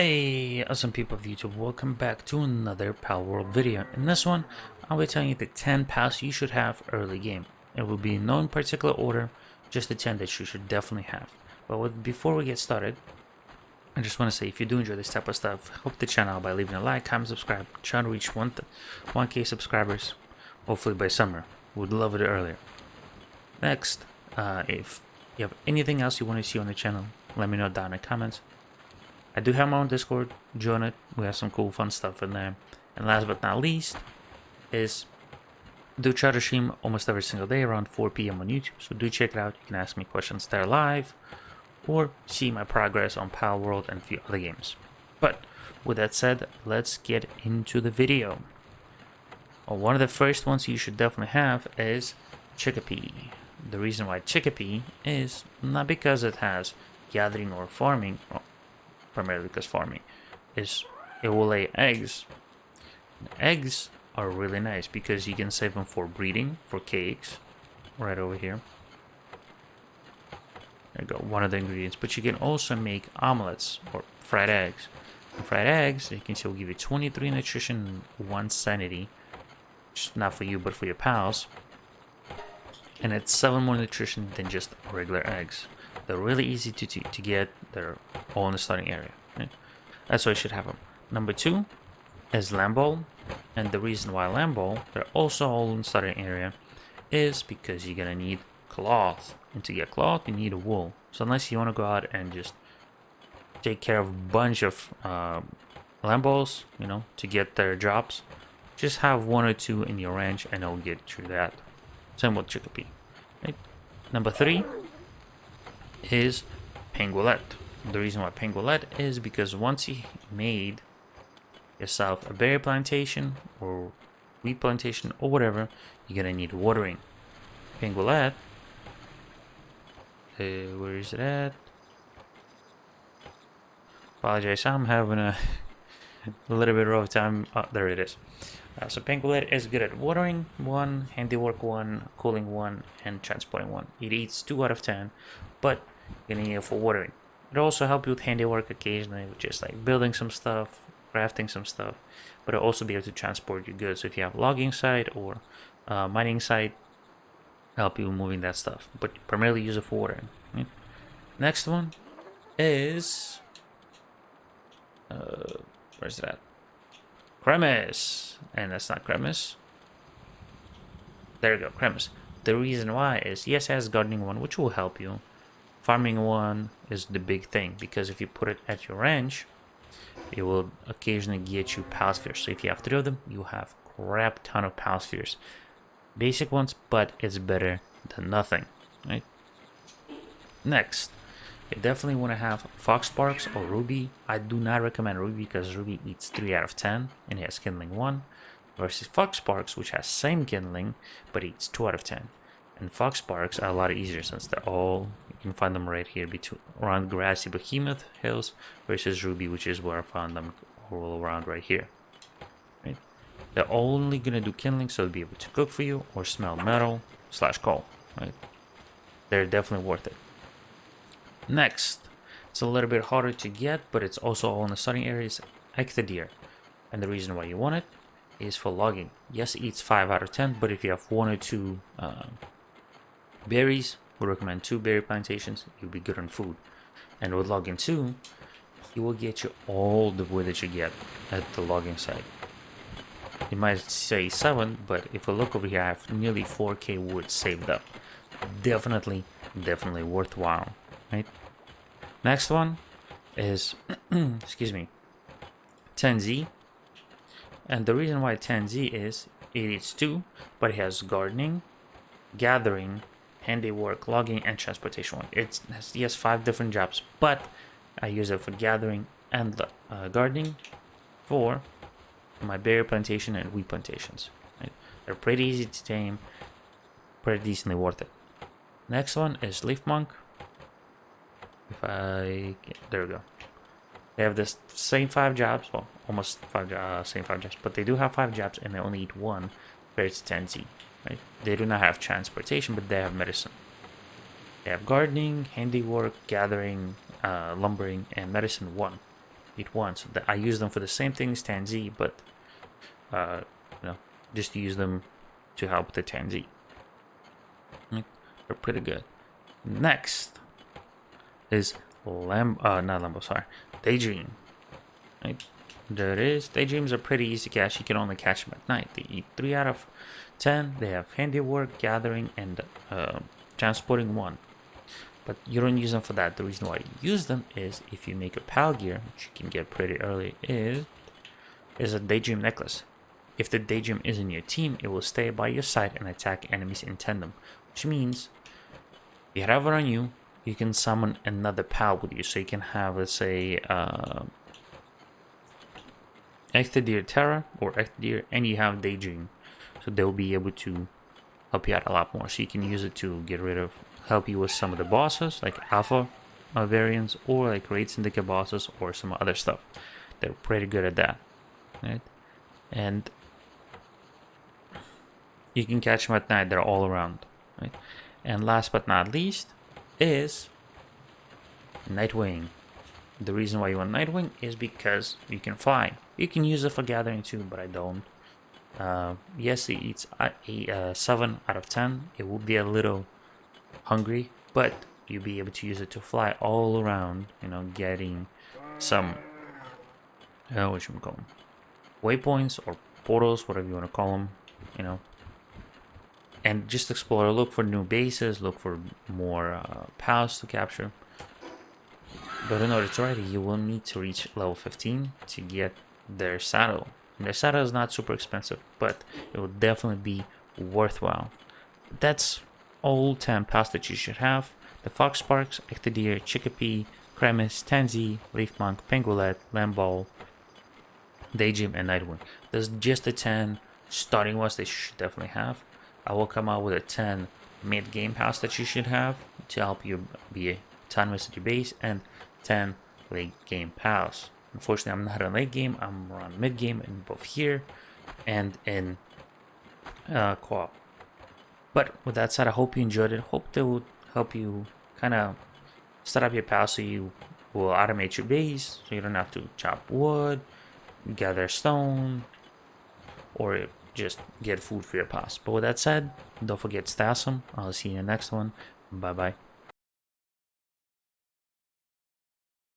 Hey, awesome people of YouTube, welcome back to another Palworld video. In this one, I'll be telling you the 10 pals you should have early game. It will be in no particular order, just the 10 that you should definitely have. But before we get started, I just want to say if you do enjoy this type of stuff, help the channel out by leaving a like, comment, subscribe, trying to reach 1K subscribers, hopefully by summer. Would love it earlier. Next, if you have anything else you want to see on the channel, let me know down in the comments. I do have my own Discord, join it, we have some cool fun stuff in there. And last but not least is do try to stream almost every single day around 4 p.m. on YouTube, so do check it out. You can ask me questions there live or see my progress on Palworld and a few other games. But with that said, let's get into the video. One of the first ones you should definitely have is Chickpea. The reason why Chickpea is not because it has gathering or farming, well, primarily because farming, is it will lay eggs. Eggs are really nice because you can save them for breeding, for cakes, right over here. There you go, one of the ingredients. But you can also make omelets or fried eggs. And fried eggs, you can see, will give you 23 nutrition, 1 sanity, which is not for you but for your pals. And it's 7 more nutrition than just regular eggs. They're really easy to get. They're all in the starting area. Right? That's why you should have them. Number 2 is lamb ball. And the reason why lamb ball, they're also all in the starting area, is because you're going to need cloth. And to get cloth, you need a wool. So unless you want to go out and just take care of a bunch of lamb balls, you know, to get their jobs, just have 1 or 2 in your range and it'll get through that. Same with Chickpea. Right? Number 3 is Palworld. The reason why Palworld is because once you made yourself a berry plantation or wheat plantation or whatever, you're gonna need watering. Palworld, where is it at? Apologize, I'm having a little bit rough time. Oh, there it is. So Palworld is good at watering 1, handiwork 1, cooling 1, and transporting 1. It eats 2 out of 10, but you're gonna need it for watering. It also helps you with handiwork occasionally, with just like building some stuff, crafting some stuff, but it'll also be able to transport your goods. So if you have logging site or mining site, help you moving that stuff, but primarily use it for watering. Right? Next one is where's that? Cremis, and that's not Cremis. There you go, Cremis. The reason why is yes, it has gardening 1, which will help you. Farming 1 is the big thing because if you put it at your ranch, it will occasionally get you Palspheres. So if you have 3 of them, you have crap ton of Palspheres. Basic ones, but it's better than nothing, right? Next, you definitely want to have Fox Sparks or Ruby. I do not recommend Ruby because Ruby eats 3 out of 10 and it has kindling 1, versus Fox Sparks, which has same kindling but eats 2 out of 10. And Fox Sparks are a lot easier since they're all, you can find them right here between around grassy behemoth hills, versus Ruby, which is where I found them all around right here. Right? They're only gonna do kindling, so they'll be able to cook for you or smell metal / coal. Right? They're definitely worth it. Next, it's a little bit harder to get, but it's also all in the starting areas, Ectodeer. And the reason why you want it is for logging. Yes, it eats 5 out of 10, but if you have 1 or 2 berries, we recommend 2 berry plantations, you'll be good on food. And with logging 2, it will get you all the wood that you get at the logging site. You might say 7, but if we look over here, I have nearly 4k wood saved up. Definitely worthwhile, right? Next one is, excuse me, 10Z. And the reason why 10Z is, it eats 2, but it has gardening, gathering, handiwork, logging, and transportation 1. It has 5 different jobs, but I use it for gathering and gardening for my berry plantation and wheat plantations. Right? They're pretty easy to tame, pretty decently worth it. Next one is Leaf Monk. There we go. They have the same 5 jobs, well, almost same 5 jobs, but they do have 5 jobs and they only eat 1, where it's 10Z. Right? They do not have transportation, but they have medicine. They have gardening, handiwork, gathering, lumbering, and medicine 1. eat one. So I use them for the same things, Tanzi, but just to use them to help the Tanzi. Right? They're pretty good. Next is Daydream. Right? There it is. Daydreams are pretty easy to catch. You can only catch them at night. They eat 3 out of 10. They have handiwork, gathering, and transporting 1. But you don't use them for that. The reason why you use them is if you make a pal gear, which you can get pretty early, is a Daydream necklace. If the Daydream is in your team, it will stay by your side and attack enemies in tandem, which means you have it on you, you can summon another pal with you. So you can have, let's say, Ecthodeer Terra or Ecthodeer, and you have Daydream. So they'll be able to help you out a lot more. So you can use it to help you with some of the bosses, like Alpha variants, or like Raid Syndicate bosses, or some other stuff. They're pretty good at that, right? And you can catch them at night. They're all around, right? And last but not least is Nightwing. The reason why you want Nightwing is because you can fly. You can use it for gathering too, but I don't. Yes, it eats 7 out of 10. It will be a little hungry, but you'll be able to use it to fly all around, getting some what you call them, waypoints or portals, whatever you want to call them, and just explore. Look for new bases, look for more pals to capture. But in order to ride it, you will need to reach level 15 to get their saddle. And their saddle is not super expensive, but it will definitely be worthwhile. That's all 10 pals that you should have. The Fox Sparks, Ecthodeer, Chickapee, Kremis, Tanzi, Leaf Monk, Pengulet, Lamball, Daydream, and Nightwing. There's just the 10 starting ones that you should definitely have. I will come out with a 10 mid-game pals that you should have to help you be autonomous at your base, and 10 late game pals. Unfortunately, I'm not in late game. I'm around mid game in both here and in co-op. But with that said, I hope you enjoyed it. Hope they will help you kind of set up your pals so you will automate your base, so you don't have to chop wood, gather stone, or just get food for your pals. But with that said, don't forget to stash them. I'll see you in the next one. Bye bye.